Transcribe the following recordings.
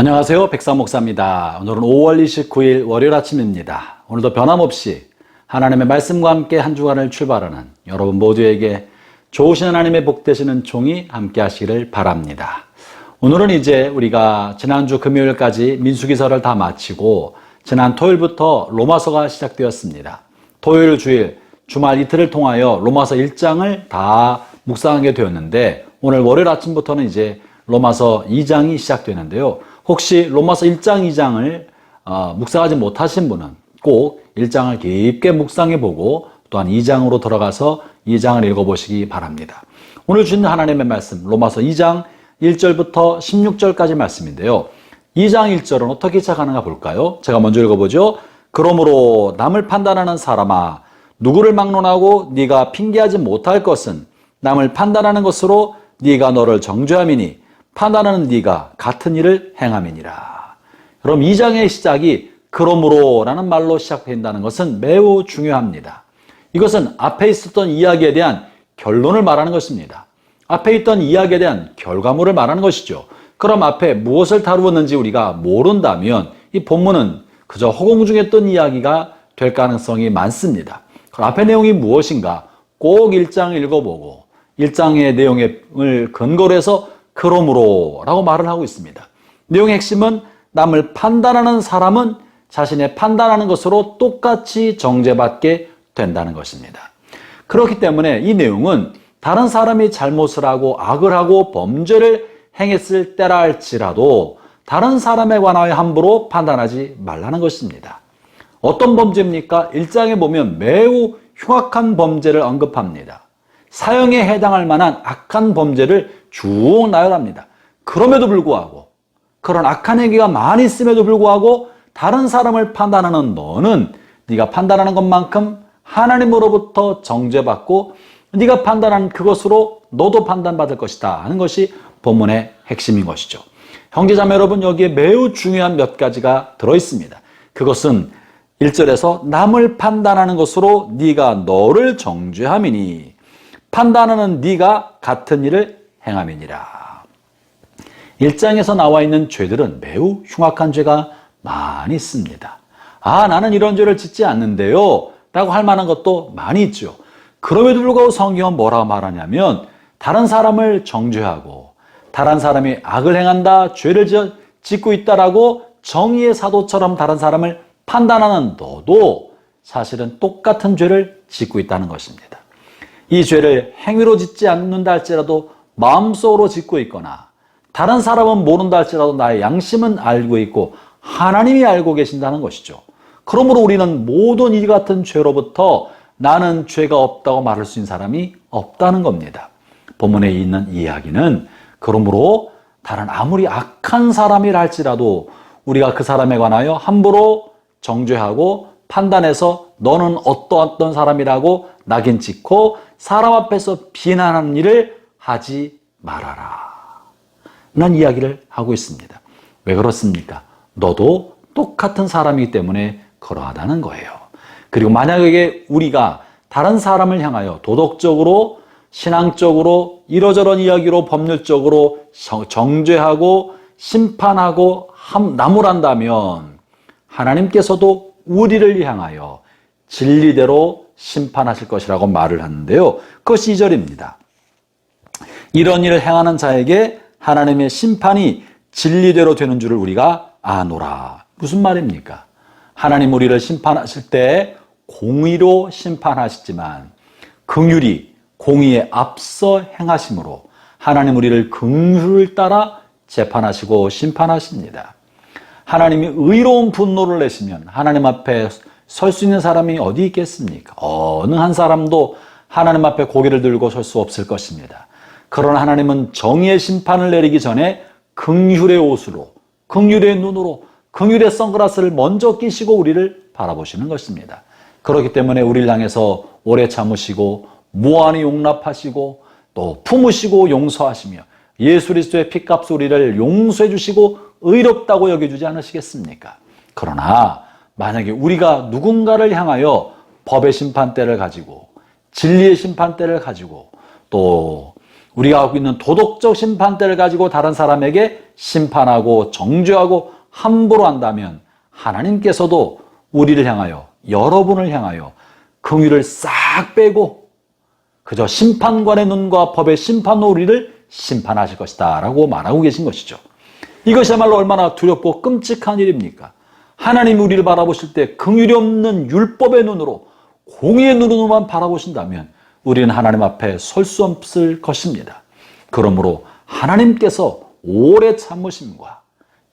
안녕하세요. 백삼 목사입니다. 오늘은 5월 29일 월요일 아침입니다. 오늘도 변함없이 하나님의 말씀과 함께 한 주간을 출발하는 여러분 모두에게 좋으신 하나님의 복 되시는 종이 함께 하시기를 바랍니다. 오늘은 이제 우리가 지난주 금요일까지 민수기서를 다 마치고 지난 토요일부터 로마서가 시작되었습니다. 토요일, 주일, 주말 이틀을 통하여 로마서 1장을 다 묵상하게 되었는데 오늘 월요일 아침부터는 이제 로마서 2장이 시작되는데요. 혹시 로마서 1장, 2장을 묵상하지 못하신 분은 꼭 1장을 깊게 묵상해보고 또한 2장으로 들어가서 2장을 읽어보시기 바랍니다. 오늘 주신 하나님의 말씀 로마서 2장 1절부터 16절까지 말씀인데요. 2장 1절은 어떻게 시작하는가 볼까요? 제가 먼저 읽어보죠. 그러므로 남을 판단하는 사람아 누구를 막론하고 네가 핑계하지 못할 것은 남을 판단하는 것으로 네가 너를 정죄함이니 판단하는 네가 같은 일을 행함이니라. 그럼 2장의 시작이 그러므로 라는 말로 시작된다는 것은 매우 중요합니다. 이것은 앞에 있었던 이야기에 대한 결론을 말하는 것입니다. 앞에 있던 이야기에 대한 결과물을 말하는 것이죠. 그럼 앞에 무엇을 다루었는지 우리가 모른다면 이 본문은 그저 허공 중에 뜬 이야기가 될 가능성이 많습니다. 그럼 앞의 내용이 무엇인가 꼭 1장을 읽어보고 1장의 내용을 근거로 해서 그러므로 라고 말을 하고 있습니다. 내용의 핵심은 남을 판단하는 사람은 자신의 판단하는 것으로 똑같이 정죄받게 된다는 것입니다. 그렇기 때문에 이 내용은 다른 사람이 잘못을 하고 악을 하고 범죄를 행했을 때라 할지라도 다른 사람에 관하여 함부로 판단하지 말라는 것입니다. 어떤 범죄입니까? 1장에 보면 매우 흉악한 범죄를 언급합니다. 사형에 해당할 만한 악한 범죄를 쭉 나열합니다. 그럼에도 불구하고 그런 악한 행위가 많이 있음에도 불구하고 다른 사람을 판단하는 너는 네가 판단하는 것만큼 하나님으로부터 정죄받고 네가 판단한 그것으로 너도 판단받을 것이다 하는 것이 본문의 핵심인 것이죠. 형제자매 여러분, 여기에 매우 중요한 몇 가지가 들어있습니다. 그것은 1절에서 남을 판단하는 것으로 네가 너를 정죄함이니 판단하는 네가 같은 일을 행함이니라. 1장에서 나와 있는 죄들은 매우 흉악한 죄가 많이 있습니다. 나는 이런 죄를 짓지 않는데요 라고 할 만한 것도 많이 있죠. 그럼에도 불구하고 성경은 뭐라고 말하냐면 다른 사람을 정죄하고 다른 사람이 악을 행한다, 죄를 짓고 있다라고 정의의 사도처럼 다른 사람을 판단하는 너도 사실은 똑같은 죄를 짓고 있다는 것입니다. 이 죄를 행위로 짓지 않는다 할지라도 마음속으로 짓고 있거나 다른 사람은 모른다 할지라도 나의 양심은 알고 있고 하나님이 알고 계신다는 것이죠. 그러므로 우리는 모든 이 같은 죄로부터 나는 죄가 없다고 말할 수 있는 사람이 없다는 겁니다. 본문에 있는 이야기는 그러므로 다른 아무리 악한 사람이라 할지라도 우리가 그 사람에 관하여 함부로 정죄하고 판단해서 너는 어떤 사람이라고 낙인 찍고 사람 앞에서 비난하는 일을 하지 말아라 라는 이야기를 하고 있습니다. 왜 그렇습니까? 너도 똑같은 사람이기 때문에 그러하다는 거예요. 그리고 만약에 우리가 다른 사람을 향하여 도덕적으로 신앙적으로 이러저런 이야기로 법률적으로 정죄하고 심판하고 나무란다면 하나님께서도 우리를 향하여 진리대로 심판하실 것이라고 말을 하는데요. 그것이 2절입니다. 이런 일을 행하는 자에게 하나님의 심판이 진리대로 되는 줄을 우리가 아노라. 무슨 말입니까? 하나님 우리를 심판하실 때 공의로 심판하시지만 긍휼이 공의에 앞서 행하심으로 하나님 우리를 긍휼을 따라 재판하시고 심판하십니다. 하나님이 의로운 분노를 내시면 하나님 앞에 설 수 있는 사람이 어디 있겠습니까? 어느 한 사람도 하나님 앞에 고개를 들고 설 수 없을 것입니다. 그러나 하나님은 정의의 심판을 내리기 전에 긍휼의 옷으로, 긍휼의 눈으로, 긍휼의 선글라스를 먼저 끼시고 우리를 바라보시는 것입니다. 그렇기 때문에 우리를 향해서 오래 참으시고 무한히 용납하시고 또 품으시고 용서하시며 예수 그리스도의 피값 우리를 용서해 주시고 의롭다고 여겨주지 않으시겠습니까? 그러나 만약에 우리가 누군가를 향하여 법의 심판대를 가지고 진리의 심판대를 가지고 또 우리가 갖고 있는 도덕적 심판대를 가지고 다른 사람에게 심판하고 정죄하고 함부로 한다면 하나님께서도 우리를 향하여, 여러분을 향하여 긍휼을 싹 빼고 그저 심판관의 눈과 법의 심판으로 우리를 심판하실 것이다 라고 말하고 계신 것이죠. 이것이야말로 얼마나 두렵고 끔찍한 일입니까? 하나님이 우리를 바라보실 때 긍휼이 없는 율법의 눈으로, 공의의 눈으로만 바라보신다면 우리는 하나님 앞에 설 수 없을 것입니다. 그러므로 하나님께서 오래 참으심과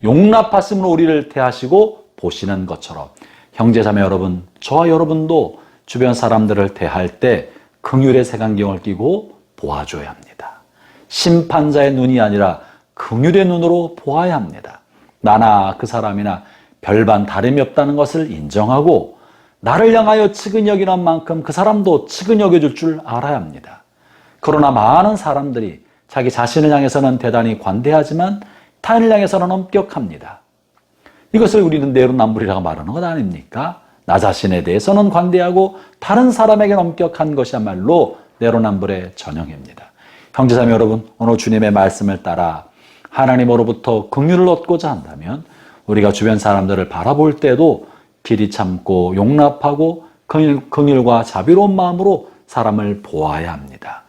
용납하심으로 우리를 대하시고 보시는 것처럼 형제자매 여러분, 저와 여러분도 주변 사람들을 대할 때 긍휼의 색안경을 끼고 보아줘야 합니다. 심판자의 눈이 아니라 긍휼의 눈으로 보아야 합니다. 나나 그 사람이나 별반 다름이 없다는 것을 인정하고 나를 향하여 측은히 여기는 만큼 그 사람도 측은히 여겨줄 줄 알아야 합니다. 그러나 많은 사람들이 자기 자신을 향해서는 대단히 관대하지만 타인을 향해서는 엄격합니다. 이것을 우리는 내로남불이라고 말하는 것 아닙니까? 나 자신에 대해서는 관대하고 다른 사람에게는 엄격한 것이야말로 내로남불의 전형입니다. 형제자매 여러분, 오늘 주님의 말씀을 따라 하나님으로부터 긍휼을 얻고자 한다면 우리가 주변 사람들을 바라볼 때도 길이 참고 용납하고 긍휼과 자비로운 마음으로 사람을 보아야 합니다.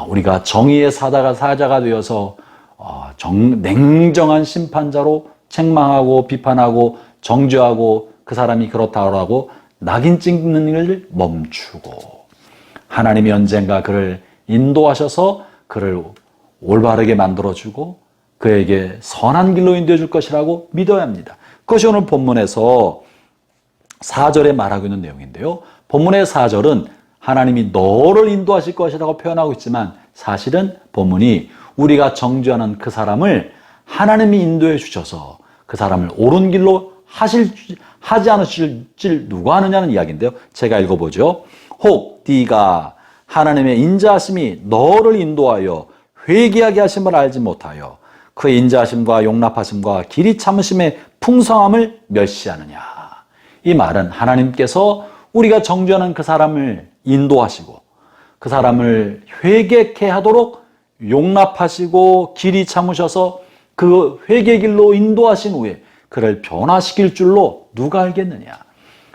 우리가 정의의 사자가 되어서 냉정한 심판자로 책망하고 비판하고 정죄하고 그 사람이 그렇다고 하고 낙인 찍는 일을 멈추고 하나님이 언젠가 그를 인도하셔서 그를 올바르게 만들어주고 그에게 선한 길로 인도해 줄 것이라고 믿어야 합니다. 그것이 오늘 본문에서 4절에 말하고 있는 내용인데요. 본문의 4절은 하나님이 너를 인도하실 것이라고 표현하고 있지만 사실은 본문이 우리가 정죄하는 그 사람을 하나님이 인도해 주셔서 그 사람을 옳은 길로 하지 않으실 누가 하느냐는 이야기인데요. 제가 읽어보죠. 혹 네가 하나님의 인자하심이 너를 인도하여 회개하게 하심을 알지 못하여 그의 인자하심과 용납하심과 길이 참으심의 풍성함을 멸시하느냐. 이 말은 하나님께서 우리가 정죄하는 그 사람을 인도하시고 그 사람을 회개케 하도록 용납하시고 길이 참으셔서 그 회개 길로 인도하신 후에 그를 변화시킬 줄로 누가 알겠느냐.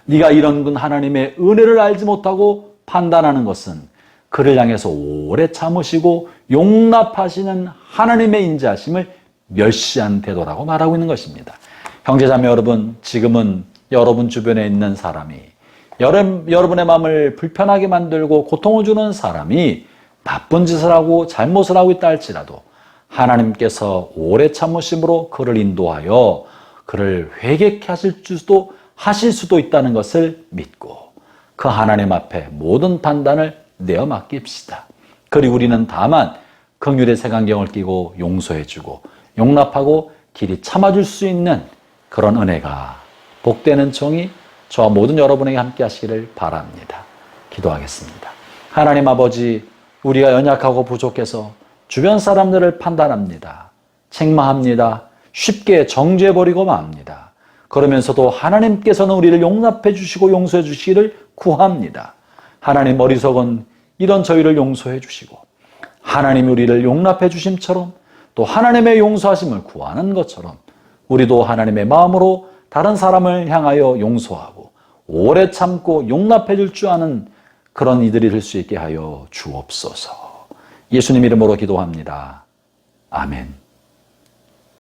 네가 이런 하나님의 은혜를 알지 못하고 판단하는 것은 그를 향해서 오래 참으시고 용납하시는 하나님의 인자하심을 멸시한 태도라고 말하고 있는 것입니다. 형제자매 여러분, 지금은 여러분 주변에 있는 사람이 여러분의 마음을 불편하게 만들고 고통을 주는 사람이 나쁜 짓을 하고 잘못을 하고 있다 할지라도 하나님께서 오래 참으심으로 그를 인도하여 그를 회개케 하실 수도 있다는 것을 믿고 그 하나님 앞에 모든 판단을 내어 맡깁시다. 그리고 우리는 다만 긍휼의 색안경을 끼고 용서해주고 용납하고 길이 참아줄 수 있는 그런 은혜가 복되는 종이 저와 모든 여러분에게 함께 하시기를 바랍니다. 기도하겠습니다. 하나님 아버지, 우리가 연약하고 부족해서 주변 사람들을 판단합니다. 책망합니다. 쉽게 정죄해버리고 맙니다. 그러면서도 하나님께서는 우리를 용납해 주시고 용서해 주시기를 구합니다. 하나님 어리석은 이런 저희를 용서해 주시고 하나님이 우리를 용납해 주심처럼 또 하나님의 용서하심을 구하는 것처럼 우리도 하나님의 마음으로 다른 사람을 향하여 용서하고 오래 참고 용납해 줄 줄 아는 그런 이들이 될 수 있게 하여 주옵소서. 예수님 이름으로 기도합니다. 아멘.